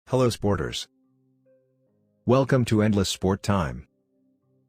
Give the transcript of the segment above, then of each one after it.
Hello sporters. Welcome to Endless Sport Time.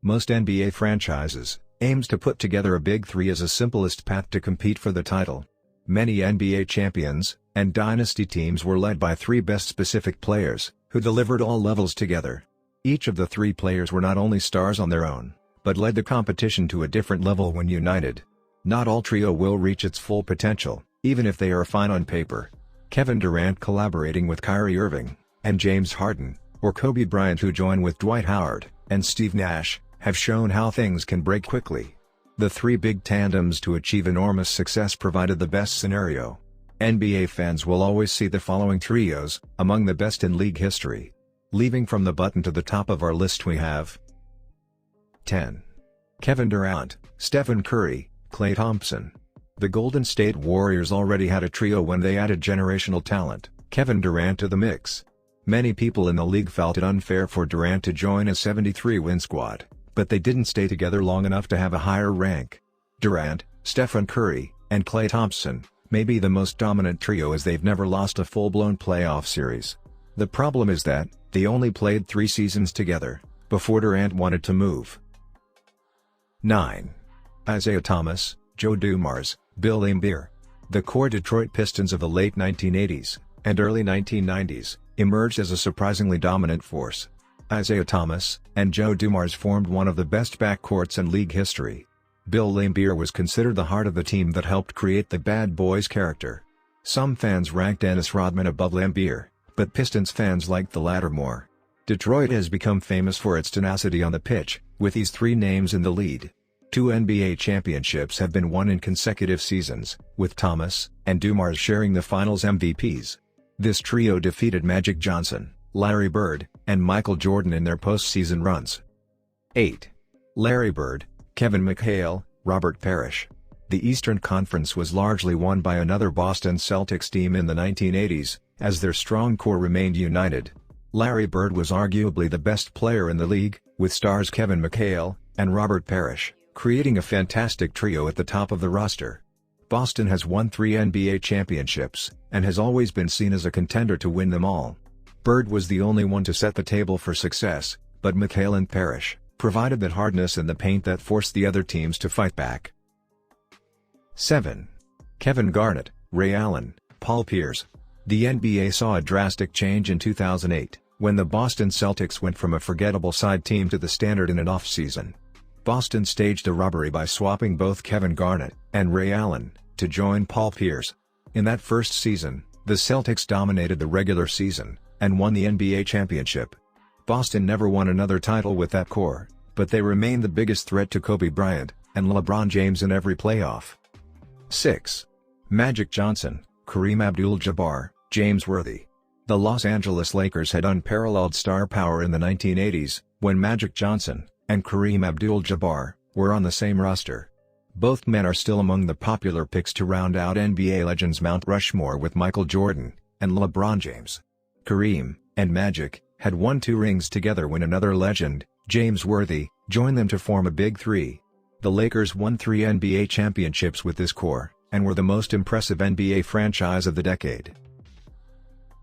Most NBA franchises aims to put together a big three as a simplest path to compete for the title. Many NBA champions and dynasty teams were led by three best specific players, who delivered all levels together. Each of the three players were not only stars on their own, but led the competition to a different level when united. Not all trio will reach its full potential, even if they are fine on paper. Kevin Durant collaborating with Kyrie Irving and James Harden, or Kobe Bryant who join with Dwight Howard and Steve Nash, have shown how things can break quickly. The three big tandems to achieve enormous success provided the best scenario. NBA fans will always see the following trios among the best in league history. Leaving from the bottom to the top of our list we have 10. Kevin Durant, Stephen Curry, Klay Thompson. The Golden State Warriors already had a trio when they added generational talent, Kevin Durant to the mix. Many people in the league felt it unfair for Durant to join a 73-win squad, but they didn't stay together long enough to have a higher rank. Durant, Stephen Curry, and Klay Thompson may be the most dominant trio as they've never lost a full-blown playoff series. The problem is that they only played 3 seasons together before Durant wanted to move. 9. Isaiah Thomas, Joe Dumars, Bill Laimbeer. The core Detroit Pistons of the late 1980s and early 1990s emerged as a surprisingly dominant force. Isaiah Thomas and Joe Dumars formed one of the best backcourts in league history. Bill Laimbeer was considered the heart of the team that helped create the Bad Boys character. Some fans ranked Dennis Rodman above Laimbeer, but Pistons fans liked the latter more. Detroit has become famous for its tenacity on the pitch, with these three names in the lead. 2 NBA championships have been won in consecutive seasons, with Thomas and Dumars sharing the finals MVPs. This trio defeated Magic Johnson, Larry Bird, and Michael Jordan in their postseason runs. 8. Larry Bird, Kevin McHale, Robert Parrish. The Eastern Conference was largely won by another Boston Celtics team in the 1980s, as their strong core remained united. Larry Bird was arguably the best player in the league, with stars Kevin McHale and Robert Parrish, creating a fantastic trio at the top of the roster. Boston has won 3 NBA championships, and has always been seen as a contender to win them all. Bird was the only one to set the table for success, but McHale and Parrish provided that hardness in the paint that forced the other teams to fight back. 7. Kevin Garnett, Ray Allen, Paul Pierce. The NBA saw a drastic change in 2008, when the Boston Celtics went from a forgettable side team to the standard in an off-season. Boston staged a robbery by swapping both Kevin Garnett and Ray Allen to join Paul Pierce. In that first season, the Celtics dominated the regular season and won the NBA championship. Boston never won another title with that core, but they remained the biggest threat to Kobe Bryant and LeBron James in every playoff. 6. Magic Johnson, Kareem Abdul-Jabbar, James Worthy. The Los Angeles Lakers had unparalleled star power in the 1980s, when Magic Johnson and Kareem Abdul-Jabbar were on the same roster. Both men are still among the popular picks to round out NBA legends Mount Rushmore with Michael Jordan and LeBron James. Kareem and Magic had won 2 rings together when another legend, James Worthy, joined them to form a big three. The Lakers won 3 NBA championships with this core, and were the most impressive NBA franchise of the decade.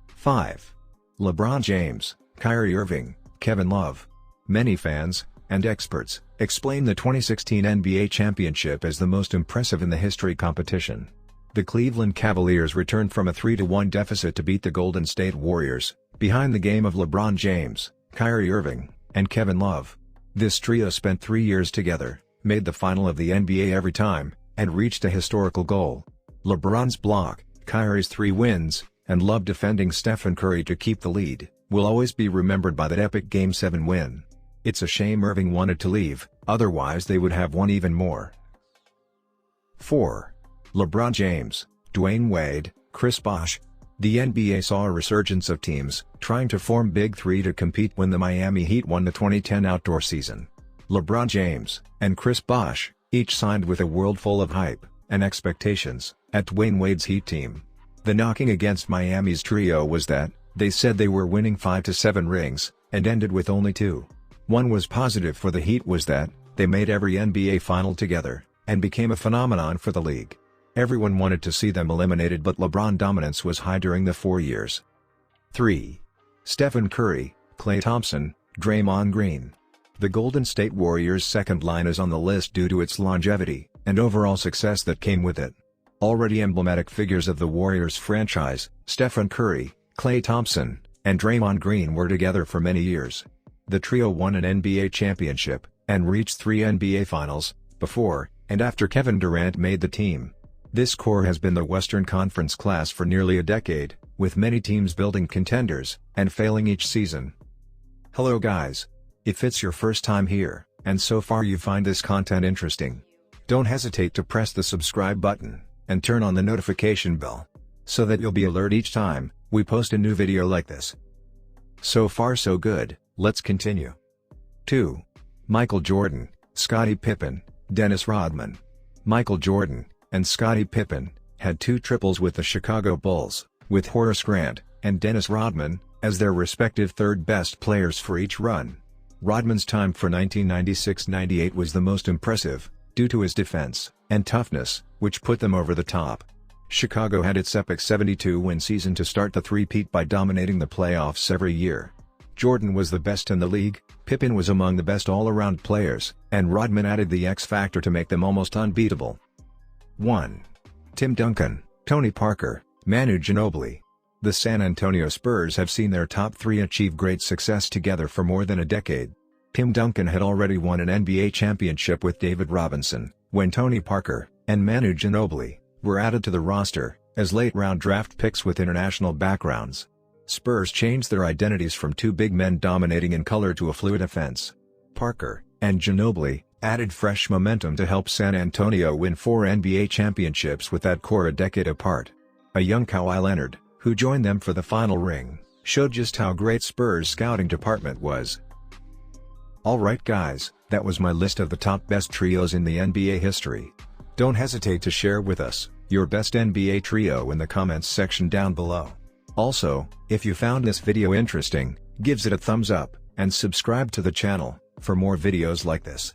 5. LeBron James, Kyrie Irving, Kevin Love. Many fans and experts explain the 2016 NBA championship as the most impressive in the history competition. The Cleveland Cavaliers returned from a 3-1 deficit to beat the Golden State Warriors, behind the game of LeBron James, Kyrie Irving, and Kevin Love. This trio spent 3 years together, made the final of the NBA every time, and reached a historical goal. LeBron's block, Kyrie's 3 wins, and Love defending Stephen Curry to keep the lead, will always be remembered by that epic Game 7 win. It's a shame Irving wanted to leave, otherwise they would have won even more. 4. LeBron James, Dwayne Wade, Chris Bosh. The NBA saw a resurgence of teams trying to form Big Three to compete when the Miami Heat won the 2010 outdoor season. LeBron James and Chris Bosh each signed with a world full of hype and expectations at Dwayne Wade's Heat team. The knocking against Miami's trio was that they said they were winning 5 to 7 rings, and ended with only 2. One was positive for the Heat was that they made every NBA final together, and became a phenomenon for the league. Everyone wanted to see them eliminated, but LeBron dominance was high during the 4 years. 3. Stephen Curry, Klay Thompson, Draymond Green. The Golden State Warriors' second line is on the list due to its longevity and overall success that came with it. Already emblematic figures of the Warriors franchise, Stephen Curry, Klay Thompson, and Draymond Green were together for many years. The trio won an NBA championship and reached 3 NBA Finals before and after Kevin Durant made the team. This core has been the Western Conference class for nearly a decade, with many teams building contenders and failing each season. Hello guys. If it's your first time here, and so far you find this content interesting, don't hesitate to press the subscribe button and turn on the notification bell so that you'll be alerted each time we post a new video like this. So far so good, let's continue. 2. Michael Jordan, Scottie Pippen, Dennis Rodman. Michael Jordan and Scottie Pippen had 2 triples with the Chicago Bulls, with Horace Grant and Dennis Rodman as their respective third-best players for each run. Rodman's time for 1996-98 was the most impressive, due to his defense and toughness, which put them over the top. Chicago had its epic 72-win season to start the three-peat by dominating the playoffs every year. Jordan was the best in the league, Pippen was among the best all-around players, and Rodman added the X factor to make them almost unbeatable. 1. Tim Duncan, Tony Parker, Manu Ginobili. The San Antonio Spurs have seen their top 3 achieve great success together for more than a decade. Tim Duncan had already won an NBA championship with David Robinson, when Tony Parker and Manu Ginobili were added to the roster as late-round draft picks with international backgrounds. Spurs changed their identities from 2 big men dominating in color to a fluid offense. Parker and Ginobili added fresh momentum to help San Antonio win 4 NBA championships with that core a decade apart. A young Kawhi Leonard, who joined them for the final ring, showed just how great Spurs' scouting department was. Alright guys, that was my list of the top best trios in the NBA history. Don't hesitate to share with us your best NBA trio in the comments section down below. Also, if you found this video interesting, give it a thumbs up, and subscribe to the channel for more videos like this.